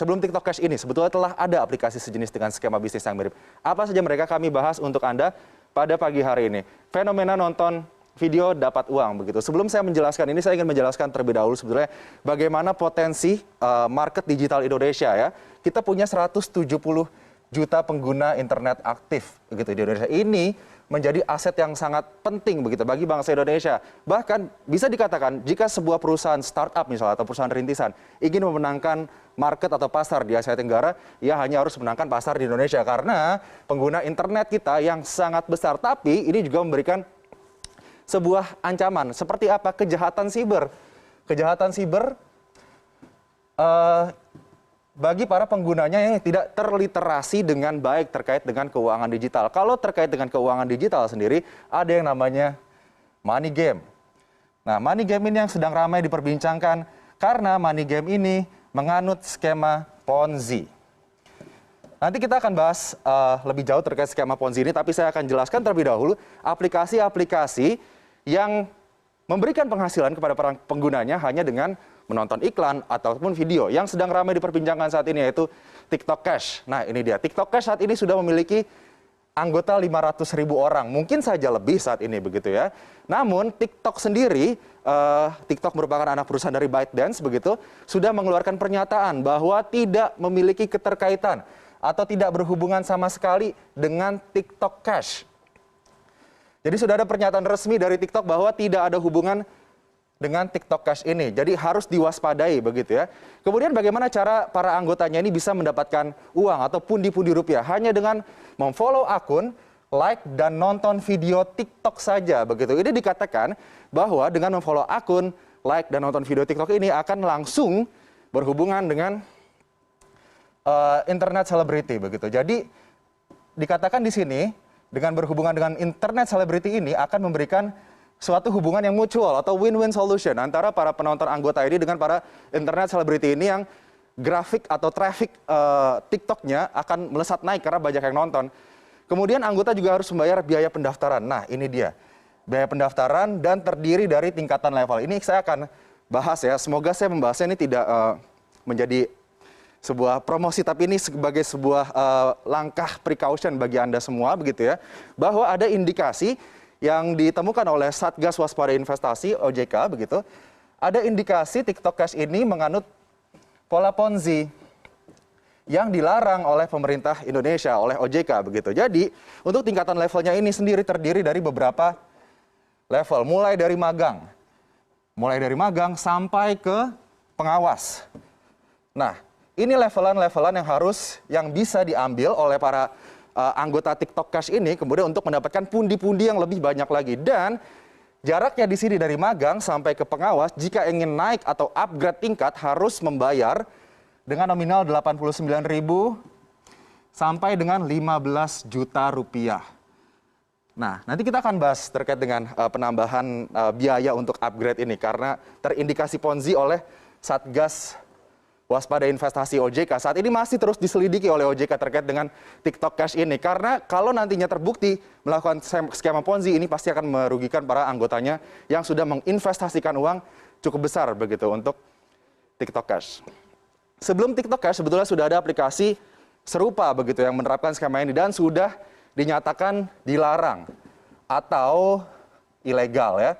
sebelum TikTok Cash ini sebetulnya telah ada aplikasi sejenis dengan skema bisnis yang mirip. Apa saja mereka kami bahas untuk Anda pada pagi hari ini. Fenomena nonton video dapat uang begitu. Sebelum saya menjelaskan ini, saya ingin menjelaskan terlebih dahulu sebetulnya bagaimana potensi market digital Indonesia ya. Kita punya 170 juta pengguna internet aktif begitu di Indonesia. Ini menjadi aset yang sangat penting begitu bagi bangsa Indonesia. Bahkan bisa dikatakan jika sebuah perusahaan startup misalnya atau perusahaan rintisan ingin memenangkan market atau pasar di Asia Tenggara, ia hanya harus menangkan pasar di Indonesia karena pengguna internet kita yang sangat besar. Tapi ini juga memberikan sebuah ancaman. Seperti apa? Kejahatan siber. Kejahatan siber bagi para penggunanya yang tidak terliterasi dengan baik terkait dengan keuangan digital. Kalau terkait dengan keuangan digital sendiri, ada yang namanya money game. Nah, money game ini yang sedang ramai diperbincangkan karena money game ini menganut skema Ponzi. Nanti kita akan bahas lebih jauh terkait skema Ponzi ini, tapi saya akan jelaskan terlebih dahulu aplikasi-aplikasi yang memberikan penghasilan kepada para penggunanya hanya dengan menonton iklan ataupun video. Yang sedang ramai diperbincangkan saat ini yaitu TikTok Cash. Nah, ini dia. TikTok Cash saat ini sudah memiliki anggota 500.000 orang. Mungkin saja lebih saat ini begitu ya. Namun TikTok sendiri, TikTok merupakan anak perusahaan dari ByteDance begitu, sudah mengeluarkan pernyataan bahwa tidak memiliki keterkaitan atau tidak berhubungan sama sekali dengan TikTok Cash. Jadi sudah ada pernyataan resmi dari TikTok bahwa tidak ada hubungan dengan TikTok Cash ini. Jadi harus diwaspadai begitu ya. Kemudian bagaimana cara para anggotanya ini bisa mendapatkan uang atau pundi-pundi rupiah? Hanya dengan memfollow akun, like, dan nonton video TikTok saja begitu. Ini dikatakan bahwa dengan memfollow akun, like, dan nonton video TikTok ini akan langsung berhubungan dengan internet celebrity begitu. Jadi dikatakan di sini dengan berhubungan dengan internet celebrity ini akan memberikan suatu hubungan yang mutual atau win-win solution antara para penonton anggota ini dengan para internet celebrity ini yang grafik atau traffic TikToknya akan melesat naik karena banyak yang nonton. Kemudian anggota juga harus membayar biaya pendaftaran. Nah, ini dia. Biaya pendaftaran dan terdiri dari tingkatan level. Ini saya akan bahas ya. Semoga saya membahasnya ini tidak menjadi sebuah promosi, tapi ini sebagai sebuah langkah precaution bagi Anda semua begitu ya. Bahwa ada indikasi yang ditemukan oleh Satgas Waspada Investasi OJK begitu, ada indikasi TikTok Cash ini menganut pola Ponzi yang dilarang oleh pemerintah Indonesia, oleh OJK begitu. Jadi untuk tingkatan levelnya ini sendiri terdiri dari beberapa level, mulai dari magang sampai ke pengawas. Nah, ini levelan-levelan yang bisa diambil oleh para anggota TikTok Cash ini kemudian untuk mendapatkan pundi-pundi yang lebih banyak lagi. Dan jaraknya di sini dari magang sampai ke pengawas, jika ingin naik atau upgrade tingkat harus membayar dengan nominal 89.000 sampai dengan 15 juta rupiah. Nah, nanti kita akan bahas terkait dengan penambahan biaya untuk upgrade ini karena terindikasi Ponzi oleh Satgas Waspada Investasi OJK. Saat ini masih terus diselidiki oleh OJK terkait dengan TikTok Cash ini. Karena kalau nantinya terbukti melakukan skema Ponzi ini pasti akan merugikan para anggotanya yang sudah menginvestasikan uang cukup besar begitu untuk TikTok Cash. Sebelum TikTok Cash sebetulnya sudah ada aplikasi serupa begitu yang menerapkan skema ini dan sudah dinyatakan dilarang atau ilegal ya.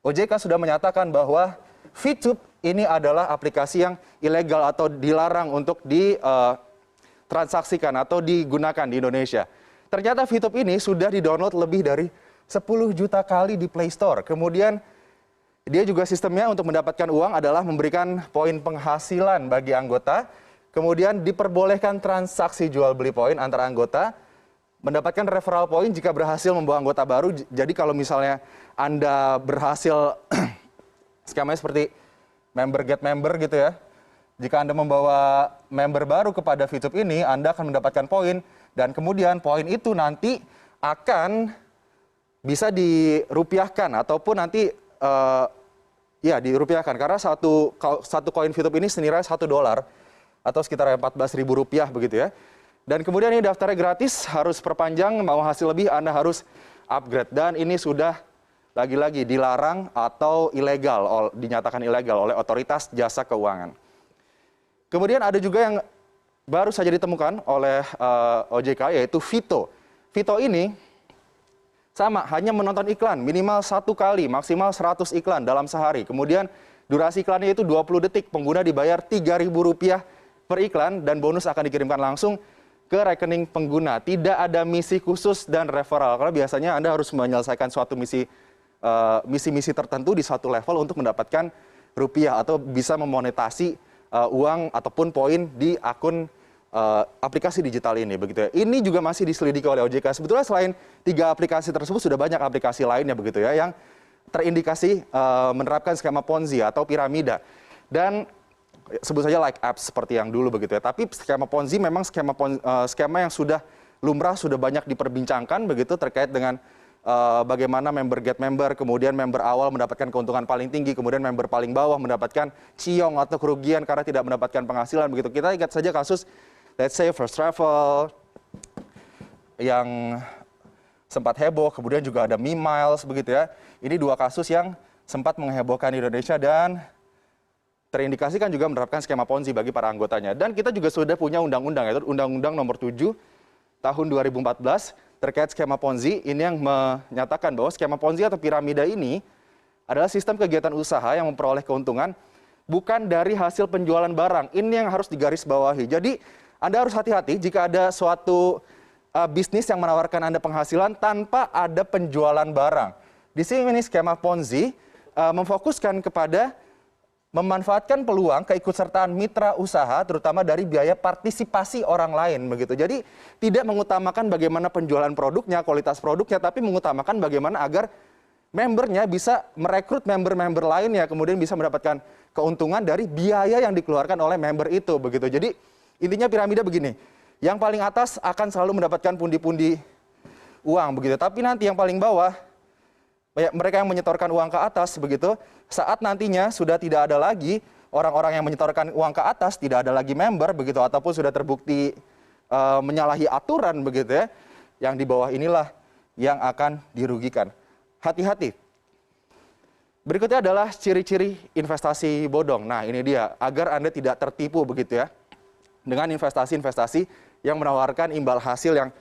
OJK sudah menyatakan bahwa VTube ini adalah aplikasi yang ilegal atau dilarang untuk ditransaksikan atau digunakan di Indonesia. Ternyata VTube ini sudah di-download lebih dari 10 juta kali di Play Store. Kemudian dia juga sistemnya untuk mendapatkan uang adalah memberikan poin penghasilan bagi anggota. Kemudian diperbolehkan transaksi jual beli poin antara anggota. Mendapatkan referral point jika berhasil membawa anggota baru. Jadi kalau misalnya Anda berhasil skemanya seperti member get member gitu ya. Jika Anda membawa member baru kepada VTube ini, Anda akan mendapatkan poin dan kemudian poin itu nanti akan bisa dirupiahkan ataupun nanti dirupiahkan karena satu koin VTube ini senilai $1 atau sekitar 14.000 rupiah begitu ya. Dan kemudian ini daftarnya gratis, harus perpanjang, mau hasil lebih Anda harus upgrade dan ini sudah lagi-lagi dilarang atau ilegal, dinyatakan ilegal oleh otoritas jasa keuangan. Kemudian ada juga yang baru saja ditemukan oleh OJK, yaitu Vito. Vito ini sama, hanya menonton iklan minimal 1 kali, maksimal 100 iklan dalam sehari. Kemudian durasi iklannya itu 20 detik, pengguna dibayar Rp3.000 per iklan dan bonus akan dikirimkan langsung ke rekening pengguna. Tidak ada misi khusus dan referral, karena biasanya Anda harus menyelesaikan suatu misi tertentu di suatu level untuk mendapatkan rupiah atau bisa memonetasi uang ataupun poin di akun aplikasi digital ini, begitu ya. Ini juga masih diselidiki oleh OJK. Sebetulnya selain 3 aplikasi tersebut sudah banyak aplikasi lainnya, begitu ya, yang terindikasi menerapkan skema Ponzi atau piramida. Dan sebut saja like apps seperti yang dulu, begitu ya. Tapi skema Ponzi memang skema yang sudah lumrah, sudah banyak diperbincangkan, begitu, terkait dengan bagaimana member get member, kemudian member awal mendapatkan keuntungan paling tinggi, kemudian member paling bawah mendapatkan ciong atau kerugian karena tidak mendapatkan penghasilan, begitu. Kita ingat saja kasus, let's say, First Travel yang sempat heboh, kemudian juga ada Miles, begitu ya. Ini 2 kasus yang sempat menghebohkan Indonesia dan terindikasikan juga menerapkan skema Ponzi bagi para anggotanya. Dan kita juga sudah punya undang-undang, yaitu Undang-Undang Nomor 7 Tahun 2014 terkait skema Ponzi. Ini yang menyatakan bahwa skema Ponzi atau piramida ini adalah sistem kegiatan usaha yang memperoleh keuntungan bukan dari hasil penjualan barang. Ini yang harus digarisbawahi. Jadi Anda harus hati-hati jika ada suatu bisnis yang menawarkan Anda penghasilan tanpa ada penjualan barang. Di sini skema Ponzi memfokuskan kepada memanfaatkan peluang keikutsertaan mitra usaha, terutama dari biaya partisipasi orang lain, begitu. Jadi tidak mengutamakan bagaimana penjualan produknya, kualitas produknya, tapi mengutamakan bagaimana agar membernya bisa merekrut member-member lainnya, kemudian bisa mendapatkan keuntungan dari biaya yang dikeluarkan oleh member itu, begitu. Jadi intinya piramida begini, yang paling atas akan selalu mendapatkan pundi-pundi uang, begitu. Tapi nanti yang paling bawah, mereka yang menyetorkan uang ke atas, begitu, saat nantinya sudah tidak ada lagi orang-orang yang menyetorkan uang ke atas, tidak ada lagi member, begitu, ataupun sudah terbukti menyalahi aturan, begitu ya, yang di bawah inilah yang akan dirugikan. Hati-hati. Berikutnya adalah ciri-ciri investasi bodong. Nah, ini dia, agar Anda tidak tertipu, begitu ya, dengan investasi-investasi yang menawarkan imbal hasil yang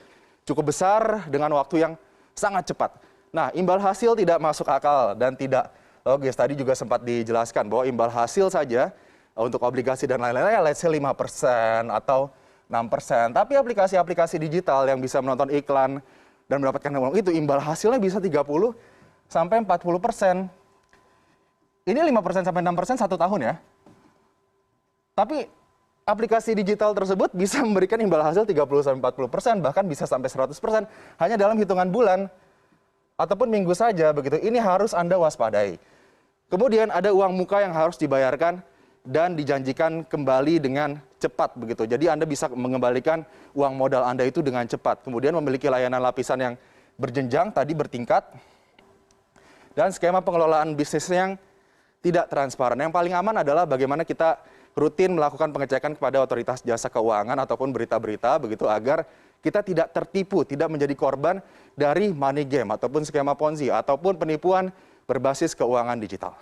cukup besar dengan waktu yang sangat cepat. Nah, imbal hasil tidak masuk akal dan tidak logis. Tadi juga sempat dijelaskan bahwa imbal hasil saja untuk obligasi dan lain-lain, let's say 5% atau 6%. Tapi aplikasi-aplikasi digital yang bisa menonton iklan dan mendapatkan uang itu, imbal hasilnya bisa 30 sampai 40%. Ini 5% sampai 6% 1 tahun ya. Tapi aplikasi digital tersebut bisa memberikan imbal hasil 30 sampai 40%, bahkan bisa sampai 100% hanya dalam hitungan bulan ataupun minggu saja, begitu. Ini harus Anda waspadai. Kemudian ada uang muka yang harus dibayarkan dan dijanjikan kembali dengan cepat, begitu. Jadi Anda bisa mengembalikan uang modal Anda itu dengan cepat. Kemudian memiliki layanan lapisan yang berjenjang, tadi bertingkat. Dan skema pengelolaan bisnis yang tidak transparan. Yang paling aman adalah bagaimana kita rutin melakukan pengecekan kepada otoritas jasa keuangan ataupun berita-berita, begitu, agar kita tidak tertipu, tidak menjadi korban dari money game ataupun skema Ponzi ataupun penipuan berbasis keuangan digital.